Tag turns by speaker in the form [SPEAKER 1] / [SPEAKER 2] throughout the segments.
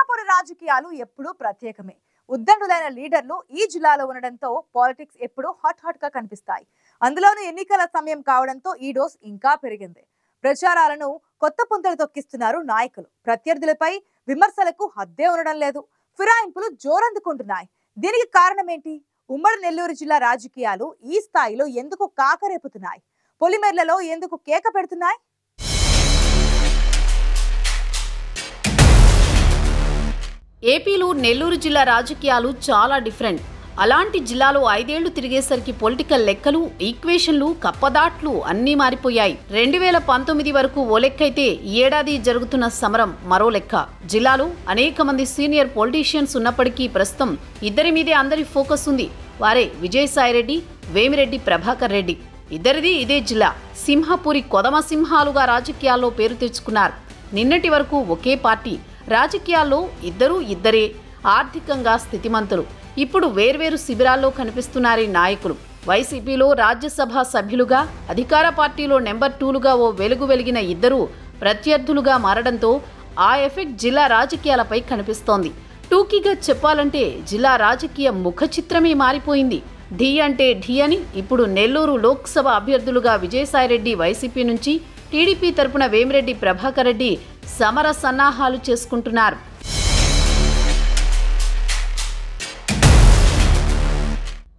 [SPEAKER 1] సింహాపురి రాజకీయాలు ఎప్పుడూ ప్రత్యేకమే. ఉద్దండులైన లీడర్లు ఈ జిల్లాలో ఉండడంతో పాలిటిక్స్ ఎప్పుడూ హాట్ గా కనిపిస్తాయి. అందులోనూ ఎన్నికల సమయం కావడంతో ఈ డోస్ ఇంకా పెరిగింది. ప్రచారాలను కొత్త పుంతలు తొక్కిస్తున్నారు నాయకులు. ప్రత్యర్థులపై విమర్శలకు హద్దే ఉండడం లేదు. ఫిరాయింపులు జోరందుకుంటున్నాయి. దీనికి కారణం ఏంటి? ఉమ్మడి నెల్లూరు జిల్లా రాజకీయాలు ఈ స్థాయిలో ఎందుకు కాకరేపుతున్నాయి? పొలిమేర్లలో ఎందుకు కేక పెడుతున్నాయి?
[SPEAKER 2] ఏపీలో నెల్లూరు జిల్లా రాజకీయాలు చాలా డిఫరెంట్. అలాంటి జిల్లాలో 5 ఏళ్లు తిరిగేసరికి పొలిటికల్ లెక్కలు, ఈక్వేషన్లు, కప్పదాట్లు అన్నీ మారిపోయాయి. 2019 వరకు ఓ లెక్కైతే ఈ ఏడాది జరుగుతున్న సమరం మరో లెక్క. జిల్లాలో అనేక మంది సీనియర్ పొలిటీషియన్స్ ఉన్నప్పటికీ ప్రస్తుతం ఇద్దరి మీదే అందరి ఫోకస్ ఉంది. వారే విజయసాయిరెడ్డి, వేమిరెడ్డి ప్రభాకర్ రెడ్డి. ఇద్దరిది ఇదే జిల్లా. సింహాపురి కొదమ సింహాలుగా రాజకీయాల్లో పేరు తెచ్చుకున్నారు. నిన్నటి వరకు ఒకే పార్టీ. రాజకీయాల్లో ఇద్దరే ఆర్థికంగా స్థితిమంతులు. ఇప్పుడు వేర్వేరు శిబిరాల్లో కనిపిస్తున్నారే నాయకులు. వైసీపీలో రాజ్యసభ సభ్యులుగా, అధికార పార్టీలో నెంబర్ 2లుగా ఓ వెలుగు వెలిగిన ఇద్దరు ప్రత్యర్థులుగా మారడంతో ఆ ఎఫెక్ట్ జిల్లా రాజకీయాలపై కనిపిస్తోంది. టూకీగా చెప్పాలంటే జిల్లా రాజకీయ ముఖ చిత్రమే మారిపోయింది. ఢీ అంటే ఢీ అని ఇప్పుడు నెల్లూరు లోక్సభ అభ్యర్థులుగా విజయసాయిరెడ్డి వైసీపీ నుంచి, టీడీపీ తరపున వేమిరెడ్డి ప్రభాకర్ రెడ్డి సమర సన్నాహాలు చేసుకుంటున్నారు.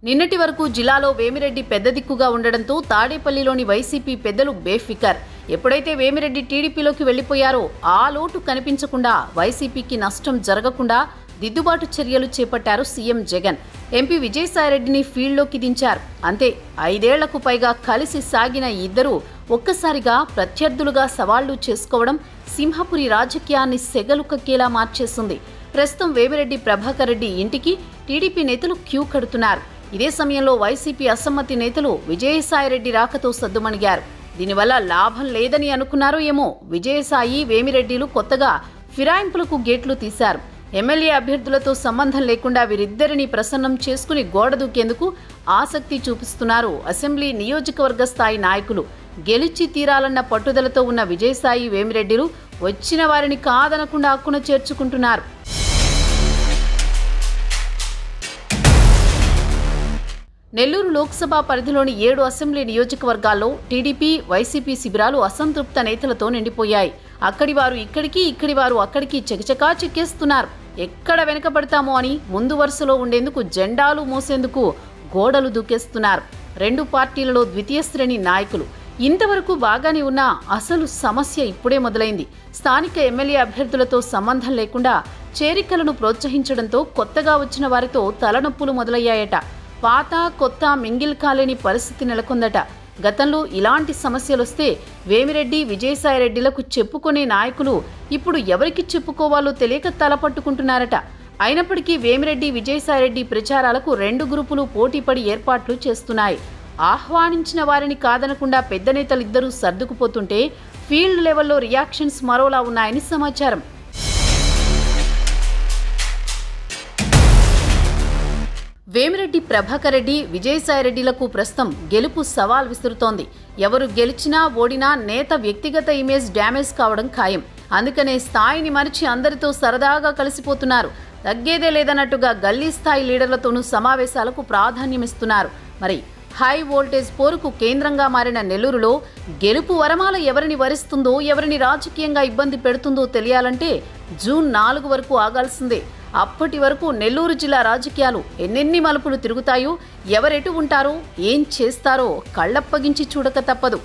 [SPEAKER 2] నిన్నటి వరకు జిల్లాలో వేమిరెడ్డి పెద్ద దిక్కుగా ఉండడంతో తాడేపల్లిలోని వైసీపీ పెద్దలు బేఫికర్. ఎప్పుడైతే వేమిరెడ్డి టీడీపీలోకి వెళ్లిపోయారో ఆ లోటు కనిపించకుండా, వైసీపీకి నష్టం జరగకుండా దిద్దుబాటు చర్యలు చేపట్టారు సీఎం జగన్. ఎంపీ విజయసాయిరెడ్డిని ఫీల్డ్లోకి దించారు. అంతే, 5 ఏళ్లకు పైగా కలిసి సాగిన ఇద్దరు ఒక్కసారిగా ప్రత్యర్థులుగా సవాళ్లు చేసుకోవడం సింహాపురి రాజకీయాన్ని సెగలు కక్కేలా మార్చేసింది. ప్రస్తుతం వేమిరెడ్డి ప్రభాకర్ రెడ్డి ఇంటికి టీడీపీ నేతలు క్యూ కడుతున్నారు. ఇదే సమయంలో వైసీపీ అసమ్మతి నేతలు విజయసాయిరెడ్డి రాకతో సద్దుమణిగారు. దీనివల్ల లాభం లేదని అనుకున్నారో ఏమో, విజయసాయి, వేమిరెడ్డిలు కొత్తగా ఫిరాయింపులకు గేట్లు తీశారు. ఎమ్మెల్యే అభ్యర్థులతో సంబంధం లేకుండా వీరిద్దరిని ప్రసన్నం చేసుకుని గోడ దూకేందుకు ఆసక్తి చూపిస్తున్నారు అసెంబ్లీ నియోజకవర్గ స్థాయి నాయకులు. గెలిచి తీరాలన్న పట్టుదలతో ఉన్న విజయసాయి, వేమిరెడ్డిలు వచ్చిన వారిని కాదనకుండా హక్కున చేర్చుకుంటున్నారు. నెల్లూరు లోక్సభ పరిధిలోని 7 అసెంబ్లీ నియోజకవర్గాల్లో టీడీపీ, వైసీపీ శిబిరాలు అసంతృప్త నేతలతో నిండిపోయాయి. అక్కడి వారు ఇక్కడికి, ఇక్కడి వారు అక్కడికి చకచకా చెక్కేస్తున్నారు. ఎక్కడ వెనకబడతామో అని ముందు వరుసలో ఉండేందుకు జెండాలు మోసేందుకు గోడలు దూకేస్తున్నారు 2 పార్టీలలో ద్వితీయ శ్రేణి నాయకులు. ఇంతవరకు బాగానే ఉన్న అసలు సమస్య ఇప్పుడే మొదలైంది. స్థానిక ఎమ్మెల్యే అభ్యర్థులతో సంబంధం లేకుండా చేరికలను ప్రోత్సహించడంతో కొత్తగా వచ్చిన వారితో తలనొప్పులు మొదలయ్యాయట. పాత కొత్త మింగిల్ కాలేని పరిస్థితి నెలకొందట. గతంలో ఇలాంటి సమస్యలొస్తే వేమిరెడ్డి, విజయసాయిరెడ్డిలకు చెప్పుకునే నాయకులు ఇప్పుడు ఎవరికి చెప్పుకోవాలో తెలియక తలపట్టుకుంటున్నారట. అయినప్పటికీ వేమిరెడ్డి, విజయసాయిరెడ్డి ప్రచారాలకు 2 గ్రూపులు పోటీపడి ఏర్పాట్లు చేస్తున్నాయి. ఆహ్వానించిన వారిని కాదనకుండా పెద్ద నేతలిద్దరూ సర్దుకుపోతుంటే ఫీల్డ్ లెవెల్లో రియాక్షన్స్ మరోలా ఉన్నాయని సమాచారం. వేమిరెడ్డి ప్రభాకర్ రెడ్డి, విజయసాయిరెడ్డిలకు ప్రస్తుతం గెలుపు సవాల్ విసురుతోంది. ఎవరు గెలిచినా ఓడినా నేత వ్యక్తిగత ఇమేజ్ డ్యామేజ్ కావడం ఖాయం. అందుకనే స్థాయిని మరిచి అందరితో సరదాగా కలిసిపోతున్నారు. తగ్గేదే లేదన్నట్టుగా గల్లీ స్థాయి లీడర్లతోనూ సమావేశాలకు ప్రాధాన్యమిస్తున్నారు. మరి హై వోల్టేజ్ పోరుకు కేంద్రంగా మారిన నెల్లూరులో గెలుపు వరమాల ఎవరిని వరిస్తుందో, ఎవరిని రాజకీయంగా ఇబ్బంది పెడుతుందో తెలియాలంటే జూన్ 4 వరకు ఆగాల్సిందే. అప్పటి వరకు నెల్లూరు జిల్లా రాజకీయాలు ఎన్నెన్ని మలుపులు తిరుగుతాయో, ఎవరెటు ఉంటారో, ఏం చేస్తారో కళ్ళప్పగించి చూడక తప్పదు.